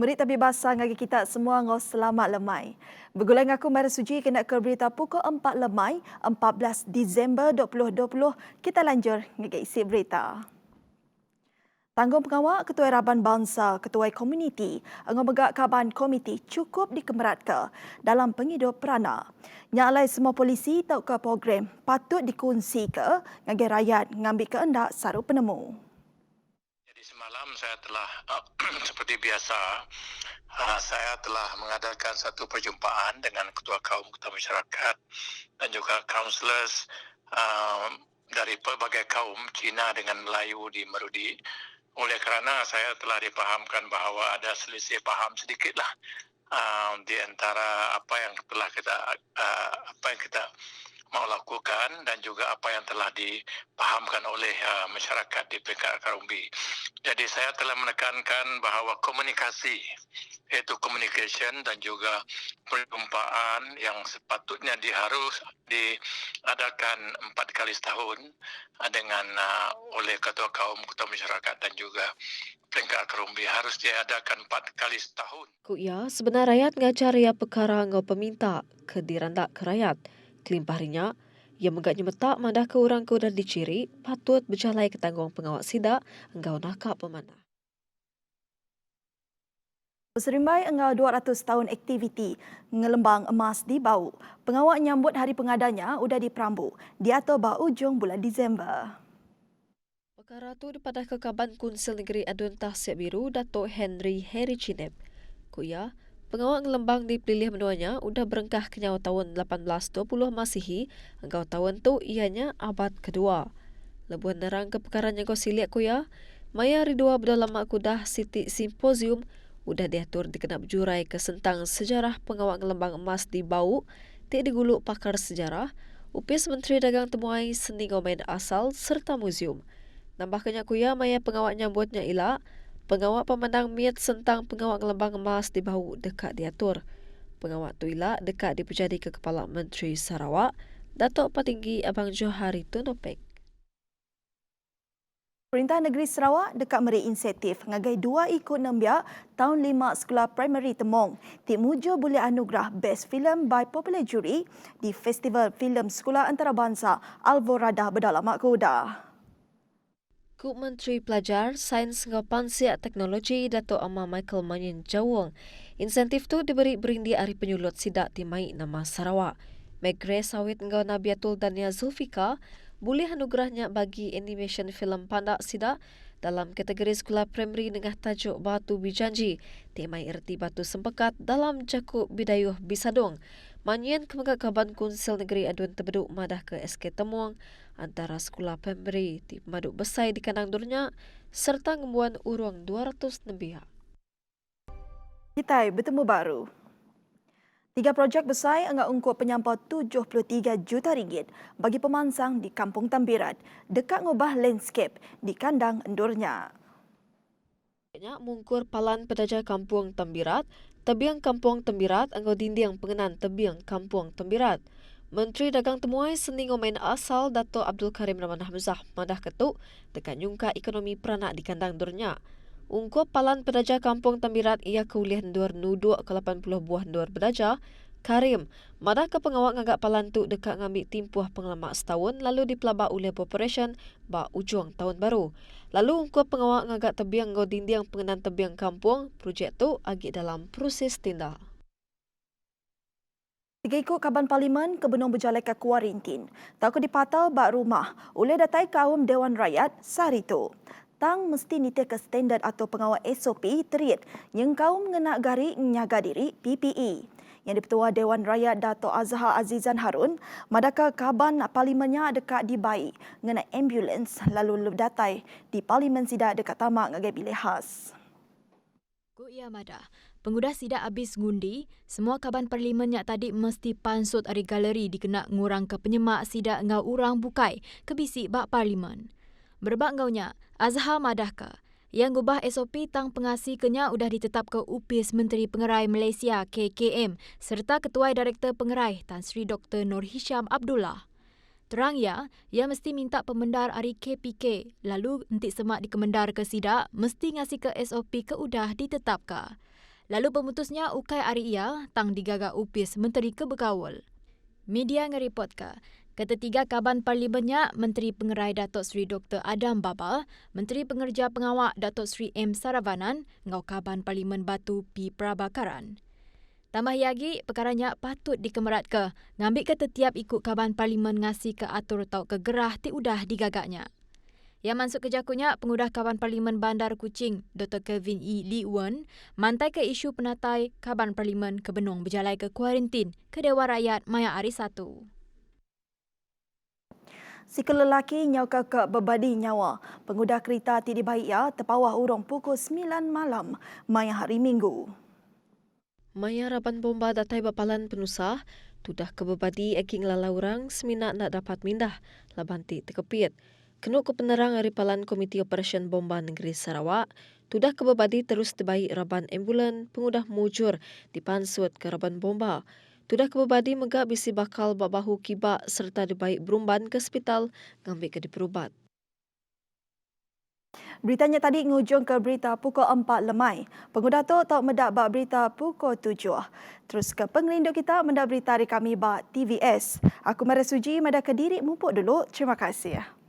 Berita bebasa ngagi kita semua ngau selamat lemai. Bergulai ngaku Mara Suji kena ke berita pukul 4 lemai 14 Disember 2020. Kita lanjut ngagi isi berita. Tanggung pengawal Ketua Raban Bangsa, Ketua Komuniti, Megak Kaban Komiti cukup dikemerat ke dalam penghidup perana. Nyalai semua polisi tahu ke program patut dikunci ke ngagi rakyat ngambil keendak saru penemu. Jadi semalam saya telah seperti biasa saya telah mengadakan satu perjumpaan dengan ketua kaum ketua masyarakat dan juga councillors dari pelbagai kaum Cina dengan Melayu di Merudi. Oleh kerana saya telah dipahamkan bahawa ada selisih paham sedikitlah di antara apa yang kita mau lakukan dan juga apa yang telah dipahamkan oleh masyarakat di peringkat akar umbi. Jadi saya telah menekankan bahawa komunikasi, iaitu communication dan juga perjumpaan yang sepatutnya harus diadakan 4 kali setahun dengan oleh ketua kaum, ketua masyarakat dan juga peringkat akar umbi harus diadakan 4 kali setahun. Kuya sebenar rakyat ngajar ya perkara ngau peminta ke dirandak ke rakyat. Kelimpahrinya, ia menggaknya metak madah ke orang ke udah diciri, patut berjalai ke tanggung pengawal sidak, engkau nakak pemanah. Beserimbai engau 200 tahun aktiviti ngelembang emas di Bau. Pengawal nyambut hari pengadanya udah di Perambu. Di atau Bau ujung bulan Disember. Perkara tu dipadah ke Kaban Kunsel Negeri Adun Tahsiap Biru, Datuk Henry Cinep. Kuya, pengawal ngelembang dipilih menuanya udah berengkah kenyau tahun 1820 Masihi, engkau tahun tu ianya abad kedua. Lebuhan nerang ke perkara nyangkau siliak kuya, maya ridua berdalam kudah Siti Simposium udah diatur dikenap jurai ke sentang sejarah pengawal ngelembang emas di Bau, tik diguluk pakar sejarah, upis Menteri Dagang Temuai Seni Ngomen Asal serta muzium. Nambahkannya kuya maya pengawal nyambutnya ilak, pengawal pemandang miat sentang pengawal ngelembang emas di Bau dekat diatur. Pengawal tu ilak dekat dipejadi ke Kepala Menteri Sarawak, Datuk Patinggi Abang Johari Tunopek. Perintah Negeri Sarawak dekat meri insentif ngagai 2 ikut 6 biak tahun 5 sekolah primary Temong. Tik Mujo boleh anugerah Best Film by Popular Jury di Festival Filem Sekolah Antarabangsa Alvorada Berdalamak Kuda. Kup Menteri Pelajar, Sains dan Pansiak Teknologi Datuk Amar Michael Manyan Jawong. Insentif tu diberi berindi hari penyulut sidak timai nama Sarawak. Megre Sawit Ngau Nabiatul Dania Zulfika boleh anugerahnya bagi animation filem pandak sidak dalam kategori sekolah primary dengan tajuk Batu Bijanji, timai erti batu sempekat dalam Jakub Bidayuh Bisadong. Manyan Kemegak Kaban Kunsel Negeri Adun Tebeduk madah ke SK Temuang antara sekolah primary di Pemaduk Besai di Kandang Durnya serta ngembuan urung 200 nebiak. Kita bertemu baru. 3 projek besar enggak ungkup penyampau 73 juta ringgit bagi pemansang di Kampung Tambirat dekat ngubah landscape di Kandang Endurnya. Mungkur palan pedaja Kampung Tambirat, tebiang Kampung Tambirat anggo dinding pengenan tebiang Kampung Tambirat. Menteri Dagang Temuai Seni Ngomen Asal Dato' Abdul Karim Rahman Hamzah madah ketuk dekat nyungka ekonomi peranak di Kandang Durnya. Ungkup palan pedaja Kampung Tambirat ia keulihan duar nuduk ke 80 buah duar pedaja. Karim, madah ke pengawal ngagak palan tu dekat ngambil timpuh pengelamak setahun lalu dipelabak oleh operation ba ujung tahun baru. Lalu ungkup pengawal ngagak tebiang ngau dinding pengenan tebiang kampung, projek tu agak dalam proses tindak. 3 ikut Kaban Parlimen ke Benung berjalai ke kuarantin. Takut dipatau bak rumah oleh datai kaum Dewan Rakyat sehari itu. Tang mesti nitia ke standard atau pengawal SOP terit yang kaum mengenak gari nyaga diri PPE. Yang Dipertua Dewan Rakyat Dato' Azhar Azizan Harun, madaka Kaban Parlimennya dekat dibaik mengenai ambulans lalu datai di Parlimen Sidak dekat tamak ngagai bilik khas. Kuya Madah, pengudah sidak habis ngundi, semua Kaban Parlimen yang tadi mesti pansut ari galeri dikena ngurang ke penyemak sidak ngau urang bukai ke bisik bak Parlimen. Berbak ngaunya, Azhar Madahka, yang gubah SOP tang pengasi kenya udah ditetap ke UPIS Menteri Pengerai Malaysia KKM serta Ketua Direktur Pengerai Tan Sri Dr. Nur Hisham Abdullah. Terang ia mesti minta pemendar ari KPK lalu entik semak dikemendar ke sidak mesti ngasi ke SOP ke udah ditetapkan. Lalu pemutusnya ukai hari ia tang digagak upis Menteri Kebekawal. Media ngeripotkan, ketiga kaban parlimennya Menteri Pengerai Datuk Seri Dr. Adam Baba, Menteri Pengerja Pengawak Datuk Seri M. Saravanan, ngau kaban parlimen Batu P. Prabakaran. Tambah lagi, perkaranya patut dikemerat ke, ngambil ke tetiap ikut kaban parlimen ngasih ke atur tau ke gerah ti udah digagaknya. Yang masuk ke jakunya, pengudah kaban parlimen Bandar Kuching, Dr. Kevin E. Lee Wen, mantai ke isu penatai kaban parlimen ke Benong berjalai ke kuarantin ke Dewan Rakyat Maya Hari 1. Si kelelaki nyau ke bebadi nyawa. Pengudah kereta Tidi Baia terpawah urung pukul 9 malam, maya hari Minggu. Maya raban bomba datai bapalan penusah, tudah kebebadi eking lala orang semina nak dapat mindah, labanti terkepit. Kenuk ke penerang Aripalan Komiti Operasi Bomba Negeri Sarawak, tudah kebebadi terus terbaik raban ambulan pengudah mujur dipansut ke raban bomba. Tudah kebebadi megak bisi bakal babahu kibak serta dibaik berumban ke hospital ngambil ke diperubat. Beritanya tadi ngujung ke berita pukul 4 lemai. Pengudah tu tak medak bak berita pukul 7. Terus ke pengerindu kita mendak berita dari kami bak TVS. Aku Mara Suji medak ke diri mumpuk dulu. Terima kasih.